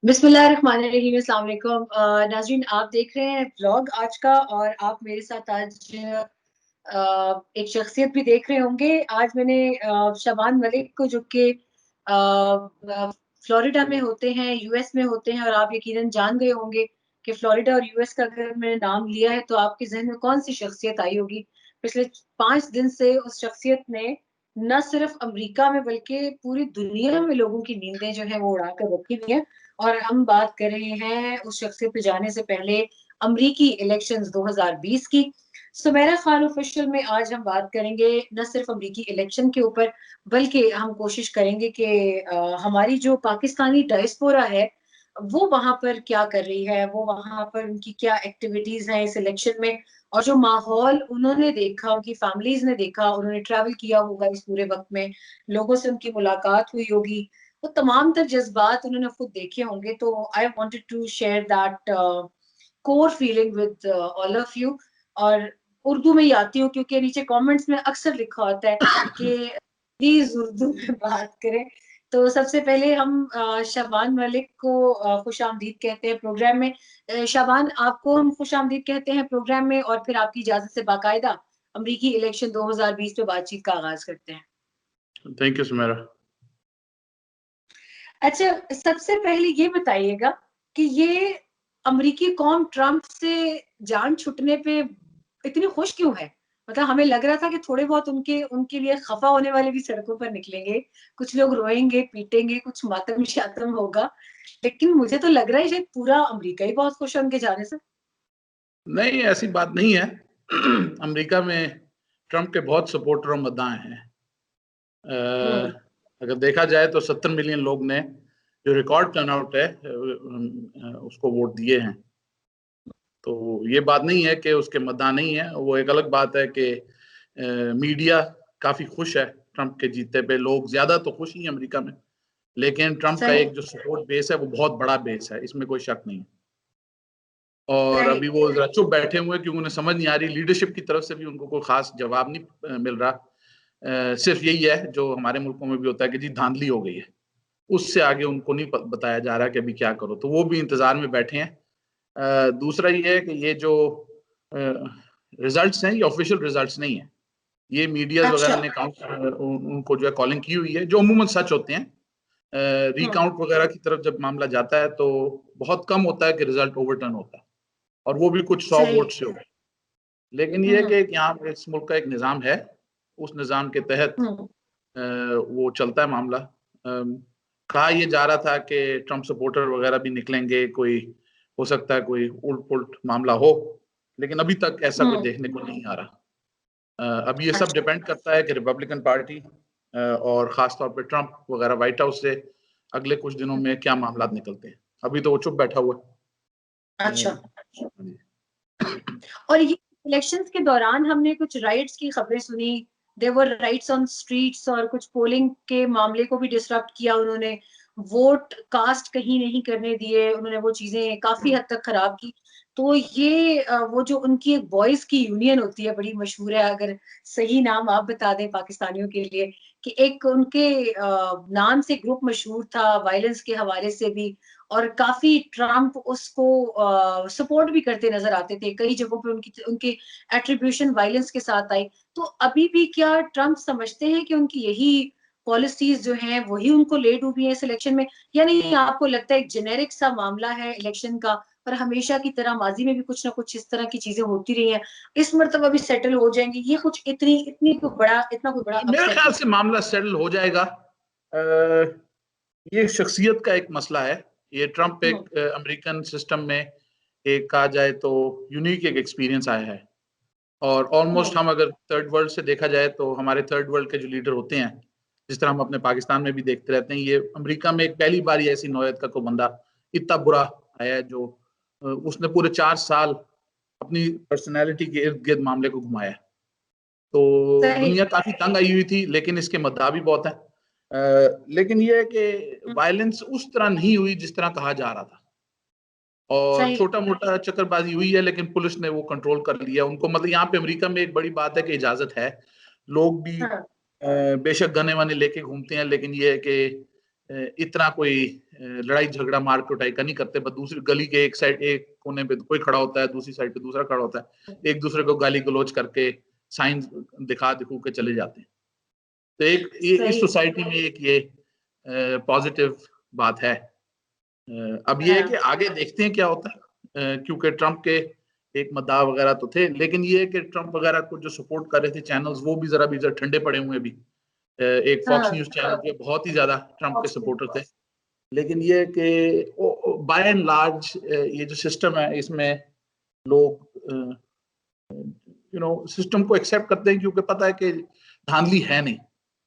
बिस्मिल्लाहिर्रहमानिर्रहीम, अस्सलाम वालेकुम। नाज़रीन, आप देख रहे हैं व्लॉग आज का, और आप मेरे साथ आज एक शख्सियत भी देख रहे होंगे। आज मैंने शबान मलिक को, जो कि फ्लोरिडा में होते हैं, यूएस में होते हैं, और आप यकीनन जान गए होंगे कि फ्लोरिडा और यूएस का अगर मैंने नाम लिया है तो आपके जहन में कौन सी शख्सियत आई होगी। पिछले 5 दिन से उस शख्सियत ने न सिर्फ अमेरिका में बल्कि पूरी दुनिया में लोगों की नींदें जो है वो उड़ा कर रखी हुई है। और हम बात कर रहे हैं उस शख्सियत पे जाने से पहले अमरीकी इलेक्शंस 2020 की। सुमेरा खान ऑफिशियल में आज हम बात करेंगे न सिर्फ अमरीकी इलेक्शन के ऊपर, बल्कि हम कोशिश करेंगे कि हमारी जो पाकिस्तानी डायस्पोरा है वो वहां पर क्या कर रही है, वो वहां पर उनकी क्या एक्टिविटीज हैं इस इलेक्शन में, और जो माहौल उन्होंने देखा, उनकी फैमिलीज ने देखा, उन्होंने ट्रैवल किया होगा इस पूरे वक्त में, लोगों से उनकी मुलाकात हुई होगी, वो तमाम तर जज्बात उन्होंने खुद देखे होंगे। तो I wanted to share that core feeling with all of you. और उर्दू में ही आती हूँ क्योंकि नीचे कमेंट्स में अक्सर लिखा होता है कि प्लीज उर्दू में बात करें। तो सबसे पहले हम शबान मलिक को खुश आमदीद कहते हैं प्रोग्राम में। शबान, आपको हम खुश आमदीद कहते हैं प्रोग्राम में, और फिर आपकी इजाजत से बाकायदा अमरीकी इलेक्शन 2020 पे बातचीत का आगाज करते हैं। Thank you Sumera. अच्छा, सबसे पहले ये बताइएगा कि ये अमेरिकी कौम ट्रंप से जान छुटने पे इतनी खुश क्यों है। मतलब हमें लग रहा था कि थोड़े बहुत उनके उनके लिए खफा होने वाले भी सड़कों पर निकलेंगे, कुछ लोग रोएंगे पीटेंगे, कुछ मातम शातम होगा, लेकिन मुझे तो लग रहा है शायद पूरा अमेरिका ही बहुत खुश है उनके जाने से। नहीं, ऐसी बात नहीं है। अमेरिका में ट्रंप के बहुत सपोर्टर और मद्दाह हैं। अगर देखा जाए तो 70 मिलियन लोग ने, जो रिकॉर्ड टर्नआउट है, उसको वोट दिए हैं। तो ये बात नहीं है कि उसके मद्दाह नहीं है। वो एक अलग बात है कि मीडिया काफी खुश है ट्रंप के जीतने पे। लोग ज्यादा तो खुश ही हैं अमेरिका में, लेकिन ट्रंप का सही एक जो सपोर्ट बेस है वो बहुत बड़ा बेस है, इसमें कोई शक नहीं है। और सही। अभी वो जरा चुप बैठे हुए हैं क्योंकि उन्हें समझ नहीं आ रही, लीडरशिप की तरफ से भी उनको कोई खास जवाब नहीं मिल रहा। सिर्फ यही है जो हमारे मुल्कों में भी होता है कि जी धांधली हो गई है, उससे आगे उनको नहीं बताया जा रहा कि अभी क्या करो। तो वो भी इंतजार में बैठे हैं। दूसरा ये है कि ये जो रिजल्ट्स हैं ये ऑफिशियल रिजल्ट्स नहीं है। ये मीडियाज अच्छा। वगैरह ने काउंट उनको जो है कॉलिंग की हुई है, जो अमूमन सच होते हैं। रिकाउंट वगैरह की तरफ जब मामला जाता है तो बहुत कम होता है कि रिजल्ट ओवरटर्न होता है, और वो भी कुछ 100 सही। वोट से हो। लेकिन ये है कि यहाँ पे इस मुल्क का एक निज़ाम है, उस निज़ाम के तहत वो चलता है मामला। कहा ये जा रहा था कि ट्रंप सपोर्टर वगैरह भी निकलेंगे, कोई हो सकता है कोई उल्ट पुल्ट मामला हो, लेकिन अभी तक ऐसा कोई देखने को नहीं आ रहा। अब ये सब अच्छा। डिपेंड करता है कि रिपब्लिकन पार्टी और ख़ास तौर पे ट्रंप वगैरह व्हाइट हाउस से अगले कुछ दिनों में क्या मामला निकलते हैं। अभी तो वो चुप बैठा हुआ है। अच्छा। और ये इलेक्शंस के दौरान हमने कुछ राइट्स की खबरें सुनी, there were riots on streets, और कुछ पोलिंग के मामले को भी डिसरप्ट किया उन्होंने, वोट कास्ट कहीं नहीं करने दिए उन्होंने, वो चीजें काफी हद तक खराब की। तो ये वो जो उनकी एक बॉयज की यूनियन होती है, बड़ी मशहूर है, अगर सही नाम आप बता दें पाकिस्तानियों के लिए, कि एक उनके नाम से ग्रुप मशहूर था वायलेंस के हवाले से भी, और काफी ट्रम्प उसको सपोर्ट भी करते नजर आते थे, कई जगहों पे उनकी उनकी एट्रीब्यूशन वायलेंस के साथ आई। तो अभी भी क्या ट्रम्प समझते हैं कि उनकी यही पॉलिसीज जो हैं वही उनको ले डूबी है इस इलेक्शन में, या नहीं आपको लगता है एक जेनेरिक सा मामला है इलेक्शन का, पर हमेशा की तरह माजी में भी कुछ ना कुछ इस तरह की चीजें होती रही हैं, इस मर्तबा भी सेटल हो जाएंगे, ये कुछ इतनी इतनी कोई बड़ा इतना कोई बड़ा मेरे अपसेट ख्याल नहीं से मामला सेटल हो जाएगा। ये शख्सियत का एक मसला है। ये ट्रंप है। एक अमेरिकन सिस्टम में एक कहा जाए तो यूनिक एक एक्सपीरियंस आया है। और ऑलमोस्ट हम अगर थर्ड वर्ल्ड से देखा जाए तो हमारे थर्ड वर्ल्ड के जो लीडर होते हैं, जिस तरह हम अपने पाकिस्तान में भी देखते रहते हैं, ये अमेरिका में एक पहली बार ऐसी नौयत का कोई बंदा इतना बुरा आया है जो उसने पूरे 4 साल अपनी पर्सनैलिटी के इर्द गिर्द मामले को घुमाया। तो सही। दुनिया काफी तंग आई हुई थी, लेकिन इसके मद्दा भी बहुत है। लेकिन ये है कि वायलेंस उस तरह नहीं हुई जिस तरह कहा जा रहा था, और सही। छोटा मोटा चक्करबाजी हुई है, लेकिन पुलिस ने वो कंट्रोल कर लिया उनको। मतलब यहाँ पे अमेरिका में एक बड़ी बात है कि इजाजत है, लोग भी हाँ। बेशक गने वने लेके घूमते हैं, लेकिन ये है कि इतना कोई लड़ाई झगड़ा मार कुटाई का नहीं करते, बस दूसरी गली के एक साइड एक कोने पे कोई खड़ा होता है, दूसरी साइड पे दूसरा खड़ा होता है, एक दूसरे को गाली गलौज करके साइन दिखू के चले जाते हैं। तो एक इस सोसाइटी में एक ये पॉजिटिव बात है। अब ये है कि आगे देखते हैं क्या होता है, क्योंकि ट्रम्प के एक मद्दाह वगैरह तो थे, लेकिन ये है कि ट्रम्प वगैरह को जो सपोर्ट कर रहे थे चैनल्स, वो भी जरा ठंडे पड़े हुए हैं अभी। एक फॉक्स न्यूज चैनल के बहुत ही ज्यादा ट्रम्प के सपोर्टर थे, लेकिन ये कि बाय एंड लार्ज ये जो सिस्टम है इसमें लोग सिस्टम को एक्सेप्ट करते हैं, क्योंकि पता है कि धांधली है नहीं,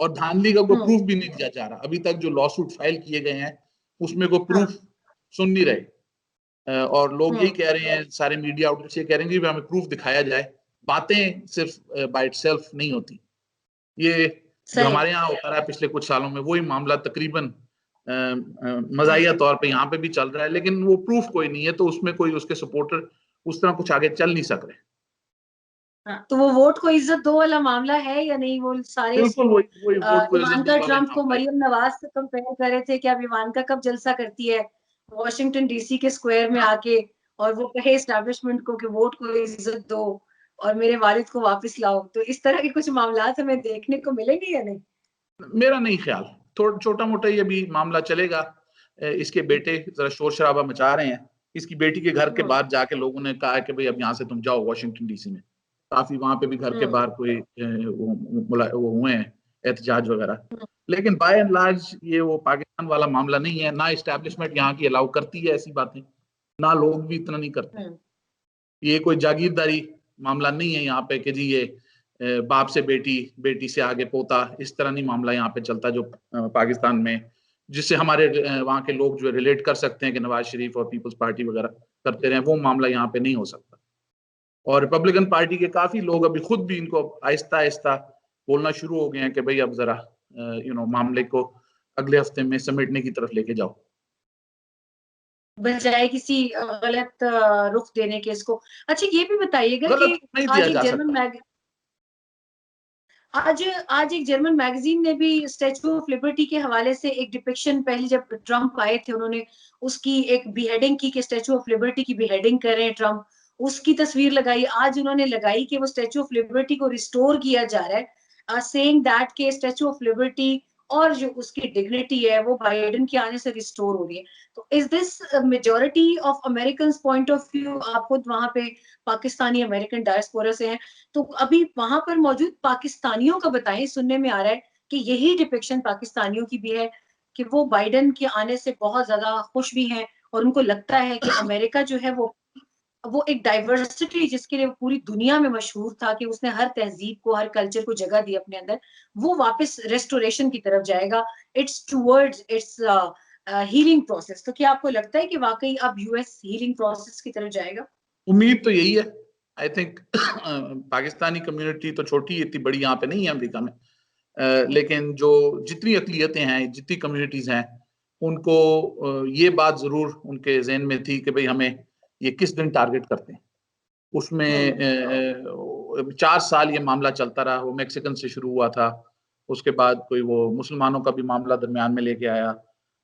और धांधली का कोई प्रूफ भी नहीं दिया जा रहा। अभी तक जो लॉ सूट फाइल किए गए हैं उसमें कोई प्रूफ सुन नहीं रहे, और लोग यही कह रहे हैं, सारे मीडिया आउटलेट्स ये कह रहे हैं कि हमें प्रूफ दिखाया जाए, बातें सिर्फ बाय इटसेल्फ नहीं होती। ये जो हमारे यहाँ होता रहा पिछले कुछ सालों में, वही मामला तकरीबन मजाहिया तौर पे यहाँ पे भी चल रहा है, लेकिन वो प्रूफ कोई नहीं है, तो उसमें कोई उसके सपोर्टर उस तरह कुछ आगे चल नहीं सक रहे। तो वो वोट को इज्जत दो वाला मामला है या नहीं? वो सारे बिल्कुल वही वोट को इज्जत दो वाला ट्रम्प को मरियम नवाज से कंपेयर कर रहे थे कि अब इवानका कब जलसा करती है वॉशिंगटन डीसी के स्क्वायर में आके, और वो कहे एस्टैब्लिशमेंट को कि वोट को इज्जत दो और मेरे वालिद को वापस लाओ। तो इस तरह के कुछ मामला हमें देखने को मिलेंगे या नहीं? मेरा नहीं ख्याल, थोड़ा छोटा मोटा ये भी मामला चलेगा। इसके बेटे जरा शोर शराबा मचा रहे हैं, इसकी बेटी के घर के बाहर जाके लोगों ने कहा कि भाई अब यहाँ से तुम जाओ वॉशिंगटन डीसी में। काफी वहां पे भी घर के बाहर कोई वो हुए हैं एहतजाज वगैरह, लेकिन बाय एंड लार्ज ये वो पाकिस्तान वाला मामला नहीं है। ना इस्टेब्लिशमेंट यहाँ की अलाउ करती है ऐसी बातें, ना लोग भी इतना नहीं करते। ये कोई जागीरदारी मामला नहीं है यहाँ पे कि जी ये बाप से बेटी, बेटी से आगे पोता, इस तरह नहीं मामला यहाँ पे चलता जो पाकिस्तान में, जिससे हमारे वहाँ के लोग जो रिलेट कर सकते हैं कि नवाज शरीफ और पीपल्स पार्टी वगैरह करते रहे, वो मामला यहाँ पे नहीं हो सकता। और रिपब्लिकन पार्टी के काफी लोग अभी खुद भी इनको आहिस्ता आहिस्ता बोलना शुरू हो गए हैं कि भाई अब जरा मामले को अगले हफ्ते में समेटने की तरफ लेके जाओ, बजाय किसी गलत रुख देने के इसको। अच्छा ये भी बताइएगा कि आज एक जर्मन मैगजीन ने भी स्टैचू ऑफ लिबर्टी के हवाले से एक डिपिक्शन, पहले जब ट्रम्प आए थे उन्होंने उसकी एक बिहेडिंग की कि स्टैचू ऑफ लिबर्टी की बिहेडिंग कर रहे हैं ट्रम्प, उसकी तस्वीर लगाई। आज उन्होंने लगाई कि वो स्टैचू ऑफ लिबर्टी को रिस्टोर किया जा रहा है, सेइंग दैट के स्टैचू ऑफ लिबर्टी और जो उसकी डिग्निटी है वो बाइडेन के आने से रिस्टोर हो रही है। तो is this majority of American point of view? आप खुद वहां पे पाकिस्तानी अमेरिकन डायस्पोरा से हैं, तो अभी वहां पर मौजूद पाकिस्तानियों का बताएं। सुनने में आ रहा है कि यही डिपिक्शन पाकिस्तानियों की भी है कि वो बाइडेन के आने से बहुत ज्यादा खुश भी हैं, और उनको लगता है कि अमेरिका जो है वो एक डाइवर्सिटी जिसके लिए पूरी दुनिया में मशहूर था कि उसने हर तहजीब को, हर कल्चर को जगह दी अपने अंदर, वो वापस रेस्टोरेशन की तरफ जाएगा। It's towards its healing process. तो क्या आपको लगता है कि वाकई अब यूएस हीलिंग प्रोसेस की तरफ जाएगा? उम्मीद तो यही है। आई थिंक पाकिस्तानी कम्युनिटी तो छोटी, इतनी बड़ी यहाँ पे नहीं है अमेरिका में, लेकिन जो जितनी अकलियतें हैं, जितनी कम्युनिटीज हैं, उनको ये बात जरूर उनके जहन में थी कि भाई हमें ये किस दिन टारगेट करते हैं। उसमें 4 साल ये मामला चलता रहा। वो मैक्सिकन से शुरू हुआ था, उसके बाद कोई वो मुसलमानों का भी मामला दरमियान में लेके आया।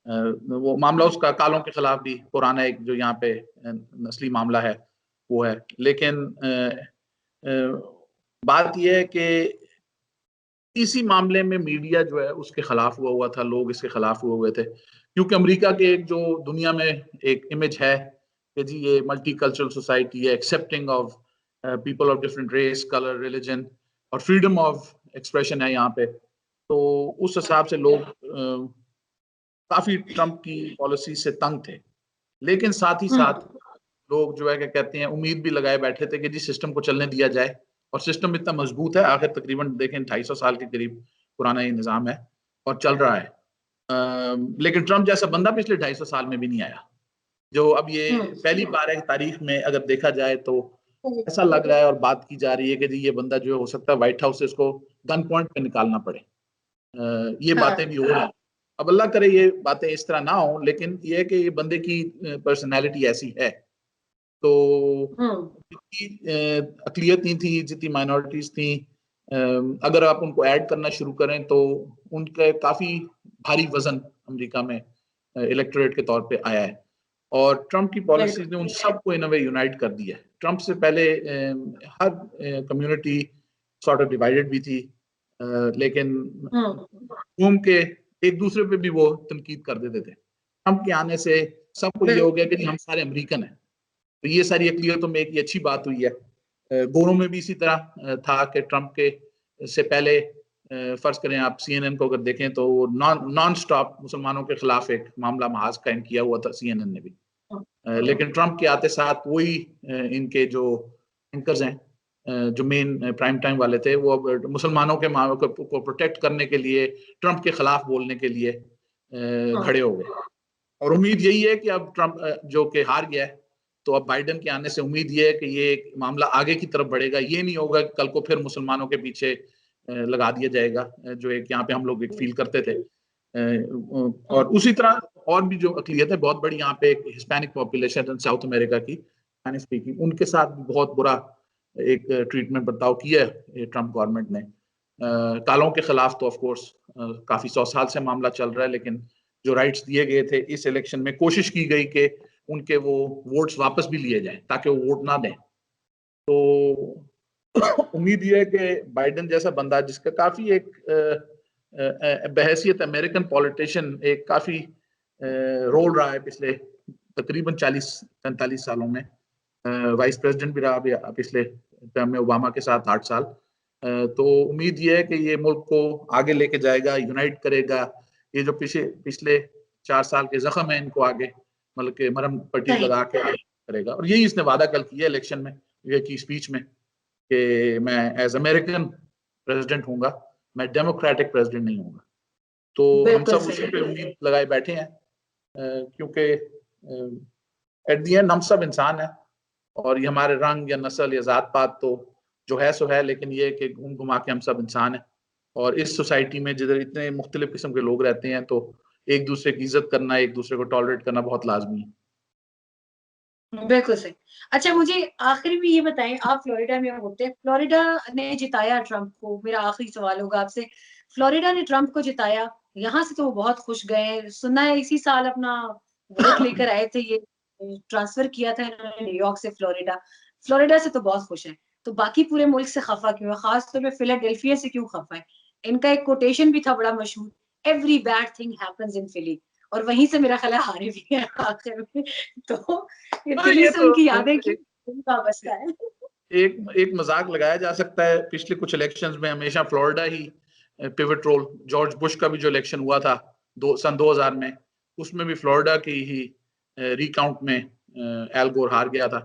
वो मामला उसका कालों के खिलाफ भी पुराना एक जो यहाँ पे नस्ली मामला है वो है। लेकिन बात यह है कि इसी मामले में मीडिया जो है उसके खिलाफ हुआ था, लोग इसके खिलाफ हुए थे, क्योंकि अमेरिका के एक जो दुनिया में एक इमेज है कि जी ये मल्टी कल्चरल सोसाइटी है, accepting of people of different race, colour, religion, और फ्रीडम ऑफ एक्सप्रेशन है यहाँ पे। तो उस हिसाब से लोग काफी ट्रम्प की पॉलिसी से तंग थे, लेकिन साथ ही साथ लोग जो है क्या कहते हैं, उम्मीद भी लगाए बैठे थे कि जी सिस्टम को चलने दिया जाए। और सिस्टम इतना मजबूत है, आखिर तकरीबन देखें 250 साल के करीब पुराना ये निज़ाम है और चल रहा है। लेकिन ट्रम्प जैसा बंदा पिछले 250 साल में भी नहीं आया, जो अब ये पहली बार है तारीख में अगर देखा जाए तो ऐसा लग रहा है और बात की जा रही है कि जी ये बंदा जो है हो सकता है व्हाइट हाउस से इसको गन पॉइंट पे निकालना पड़े। ये बातें भी हो रही हैं। अब अल्लाह करे ये बातें इस तरह ना हो, लेकिन ये है कि ये बंदे की पर्सनैलिटी ऐसी है। तो जितनी अकलियतें थी, जितनी माइनॉरिटीज थी, अगर आप उनको ऐड करना शुरू करें तो उनका काफी भारी वजन अमेरिका में इलेक्टोरेट के तौर पे आया है। और ट्रंप की पॉलिसीज ने उन सबको इन अ वे यूनाइट कर दिया है। ट्रंप से पहले हर कम्युनिटी सॉर्ट ऑफ डिवाइडेड भी थी, लेकिन घूम के एक दूसरे पे भी वो तनकीद कर देते थे। ट्रंप के आने से सबको ये हो गया कि हम सारे अमेरिकन हैं, तो ये सारी अकलियतों में एक अच्छी बात हुई है। गोरों में भी इसी तरह था कि ट्रंप के से पहले फर्ज करें आप सीएनएन को अगर देखें तो वो नॉन स्टॉप मुसलमानों के खिलाफ एक मामला महाज कायम किया हुआ था सीएनएन ने भी। लेकिन ट्रंप के आते साथ वही इनके जो एंकर्स हैं, जो मेन प्राइम टाइम वाले थे, वो अब मुसलमानों के को प्रोटेक्ट करने के लिए, ट्रंप के खिलाफ बोलने के लिए खड़े हो गए। और उम्मीद यही है कि अब ट्रंप जो कि हार गया है, तो अब बाइडेन के आने से उम्मीद ये है कि ये मामला आगे की तरफ बढ़ेगा। ये नहीं होगा कि कल को फिर मुसलमानों के पीछे लगा दिया जाएगा, जो एक यहाँ पे हम लोग एक फील करते थे। और उसी तरह और भी जो अकलियत है बहुत बड़ी यहाँ पे, एक हिस्पैनिक पॉपुलेशन साउथ अमेरिका की स्पेनिश स्पीकिंग, उनके साथ भी बहुत बुरा एक ट्रीटमेंट बर्ताव किया है ट्रंप गवर्नमेंट ने। कालों के खिलाफ तो ऑफ कोर्स काफी 100 साल से मामला चल रहा है, लेकिन जो राइट्स दिए गए थे इस इलेक्शन में, कोशिश की गई कि उनके वो वोट्स वापस भी लिए जाएं ताकि वो वोट ना दें। तो उम्मीद ये है कि बाइडेन जैसा बंदा, जिसका काफी एक बहैसियत अमेरिकन पॉलिटिशियन एक काफी रोल रहा है पिछले तकरीबन 40-45 सालों में, वाइस प्रेसिडेंट भी रहा पिछले टर्म में ओबामा के साथ 8 साल। तो उम्मीद ये है कि ये मुल्क को आगे लेके जाएगा, यूनाइट करेगा। ये जो पिछले 4 साल के जख्म है, इनको आगे मतलब के मरहम पट्टी लगा के करेगा। और यही इसने वादा कल किया इलेक्शन में, ये की स्पीच में, कि मैं एज अमेरिकन प्रेसिडेंट हूंगा, मैं डेमोक्रेटिक प्रेसिडेंट नहीं हूंगा। तो हम सब उसी पे उम्मीद लगाए बैठे हैं, क्योंकि एट दी एंड हम सब इंसान हैं, और ये हमारे रंग या नस्ल या जात पात तो जो है सो है, लेकिन ये कि घूम घुमा के हम सब इंसान हैं। और इस सोसाइटी में जिधर इतने मुख्तलिफ किस्म के लोग रहते हैं, तो एक दूसरे की इज्जत करना, एक दूसरे को टॉलरेट करना बहुत लाजमी है। बिल्कुल सही। अच्छा, मुझे आखिर में ये बताएं, आप फ्लोरिडा में होते हैं, फ्लोरिडा ने जिताया ट्रंप को। मेरा आखिरी सवाल होगा आपसे, फ्लोरिडा ने ट्रंप को जिताया, यहाँ से तो वो बहुत खुश गए। सुना है इसी साल अपना वोट लेकर आए थे, ये ट्रांसफर किया था इन्होंने न्यूयॉर्क से फ्लोरिडा। फ्लोरिडा से तो बहुत खुश है, तो बाकी पूरे मुल्क से खफा क्यों है? खास तौर पे फिलाडेल्फिया से क्यों खफा है? इनका एक कोटेशन भी था बड़ा मशहूर, every bad thing happens in Philly, और वहीं से मेरा ख्याल हारे भी है आखिर में। तो ये फिली से उनकी यादें क्यों वाबस्ता है? एक मजाक लगाया जा सकता है, पिछले कुछ इलेक्शंस में हमेशा फ्लोरिडा ही पिवट रोल, जॉर्ज बुश का भी जो इलेक्शन हुआ था सन 2000 में, उसमें भी फ्लोरिडा की ही रिकाउंट में एल गोर हार गया था।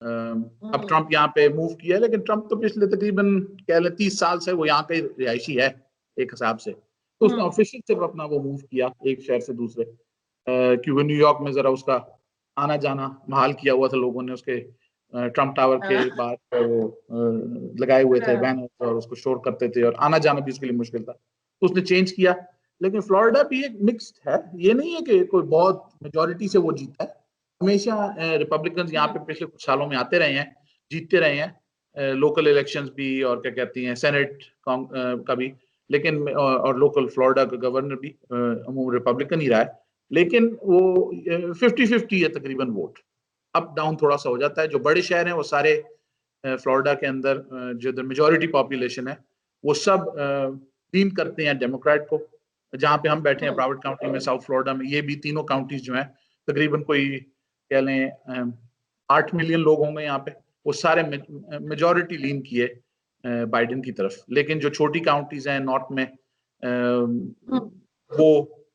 अब ट्रंप यहाँ पे मूव किया है, लेकिन ट्रंप तो पिछले तकरीबन कह ले 30 साल से वो यहाँ का रिहायशी है एक हिसाब से। तो उसने ऑफिशियल सिर्फ अपना वो मूव किया एक शहर से दूसरे, क्योंकि न्यूयॉर्क में जरा उसका आना जाना महाल किया हुआ था लोगों ने, उसके ट्रंप टावर के बाद वो लगाए हुए थे बैनर और उसको शोर करते थे, और आना जाना भी उसके लिए मुश्किल था, तो उसने चेंज किया। लेकिन फ्लोरिडा भी एक मिक्स्ड है, ये नहीं है कि कोई बहुत मेजोरिटी से वो जीता है। हमेशा रिपब्लिकन यहाँ पे पिछले कुछ सालों में आते रहे हैं, जीतते रहे हैं, लोकल इलेक्शंस भी और क्या कहती हैं सेनेट का भी, लेकिन और लोकल फ्लोरिडा का गवर्नर भी रिपब्लिकन ही रहा है। लेकिन वो 50-50 है तकरीबन वोट, अप डाउन थोड़ा सा हो जाता है। जो बड़े शहर हैं वो सारे फ्लोरिडा के अंदर जो मेजोरिटी पॉपुलेशन है वो सब लीन करते हैं डेमोक्रेट को। जहाँ पे हम बैठे हैं ब्रावड काउंटी में साउथ फ्लोरिडा में, ये भी तीनों काउंटीज जो हैं तकरीबन कोई कह लें 8 मिलियन लोग होंगे यहाँ पे, वो सारे मेजोरिटी लीन किए बाइडेन की तरफ। लेकिन जो छोटी काउंटीज हैं नॉर्थ में, वो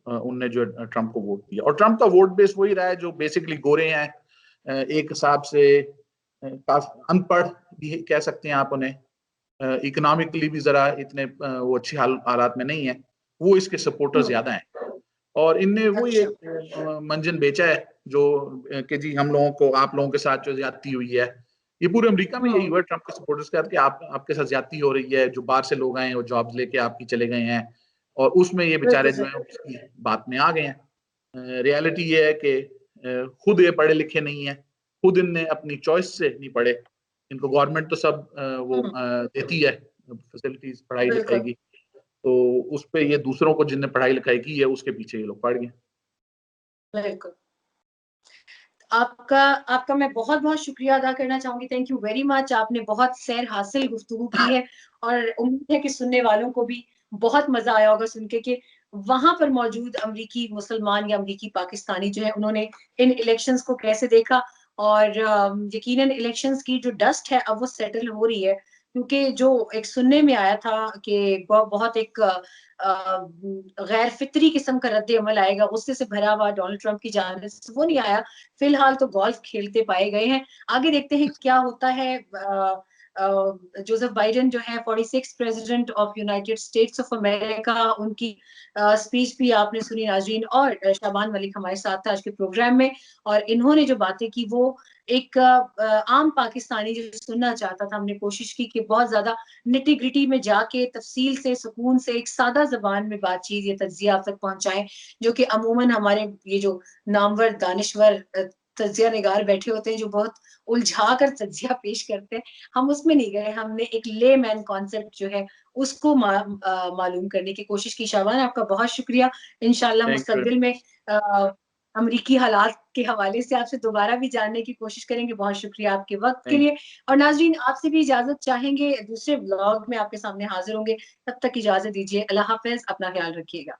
उनने जो ट्रंप को वोट दिया। और ट्रंप का वोट बेस वही रहा है जो बेसिकली गोरे हैं, एक हिसाब से काफी अनपढ़ भी कह सकते हैं आप उन्हें, इकोनॉमिकली भी जरा इतने वो अच्छे हालात में नहीं है, वो इसके सपोर्टर ज्यादा हैं। और इनने वही एक मंजन बेचा है जो कि जी हम लोगों को, आप लोगों के साथ जो ज्यादती हुई है, ये पूरे अमेरिका में यही हुआ है ट्रंप के सपोर्टर्स के साथ, कि आपके साथ ज्यादती हो रही है, जो बाहर से लोग आए हैं वो जॉब्स लेके आपकी चले गए हैं, और उसमें ये बेचारे जो है उसकी बात में आ गए हैं। रियलिटी ये है कि खुद ये पढ़े लिखे नहीं है, खुद इनने अपनी चॉइस से नहीं पढ़े, इनको गवर्नमेंट तो सब वो देती है फैसिलिटीज पढ़ाई लिखाई की, तो उस पे ये दूसरों को जिनने पढ़ाई लिखाई की है उसके पीछे ये लोग पड़ गए। बिल्कुल। आपका आपका मैं बहुत-बहुत शुक्रिया अदा करना चाहूँगी। Thank you very much. आपने बहुत सैर हासिल गुफ्तगू की है और उम्मीद है कि सुनने वालों को भी बहुत मज़ा आया होगा सुन के कि वहाँ पर मौजूद अमरीकी मुसलमान या अमरीकी पाकिस्तानी जो है, उन्होंने इन इलेक्शंस को कैसे देखा और यकीनन इलेक्शंस की जो डस्ट है, अब वो सेटल हो रही है। क्योंकि जो एक सुनने में आया था कि बहुत एक गैर फितरी किस्म का रद्द-ए-अमल आएगा, गुस्से से भरा हुआ डोनाल्ड ट्रंप की जानिब से, वो नहीं आया। फिलहाल तो गोल्फ खेलते पाए गए हैं। आगे देखते हैं क्या होता है। जोसेफ बाइडेन जो है 46th president of United states of America, उनकी स्पीच भी आपने सुनी नाज़रीन, और शाबान मलिक हमारे साथ था आज के प्रोग्राम में, और इन्होंने जो बातें की वो एक आम पाकिस्तानी जो सुनना चाहता था, हमने कोशिश की कि बहुत ज़्यादा निटी-ग्रिटी में जाके तफसील से, सुकून से, एक सादा ज़बान में बातचीत या तज़्ज़िया आप तक पहुँचाएँ, जो कि अमूमन हमारे ये जो नामवर, दानिशवर तज़्ज़िया निगार बैठे होते हैं, जो बहुत उलझा कर तज़्ज़िया पेश करते हैं, हम उसमें नहीं गए। हमने एक लेमैन कॉन्सेप्ट जो है, उसको मालूम करने की कोशिश की। शाबान, आपका बहुत शुक्रिया। इंशाअल्लाह थैंक यू। मुस्तकबिल में अमरीकी हालात के हवाले से आपसे दोबारा भी जानने की कोशिश करेंगे। बहुत शुक्रिया आपके वक़्त के थैंक लिए, और नाज़रीन आपसे भी इजाज़त चाहेंगे, दूसरे व्लॉग में आपके सामने हाज़िर होंगे। तब तक इजाज़त दीजिए। अल्लाह हाफ़िज़, अपना ख़्याल रखिएगा।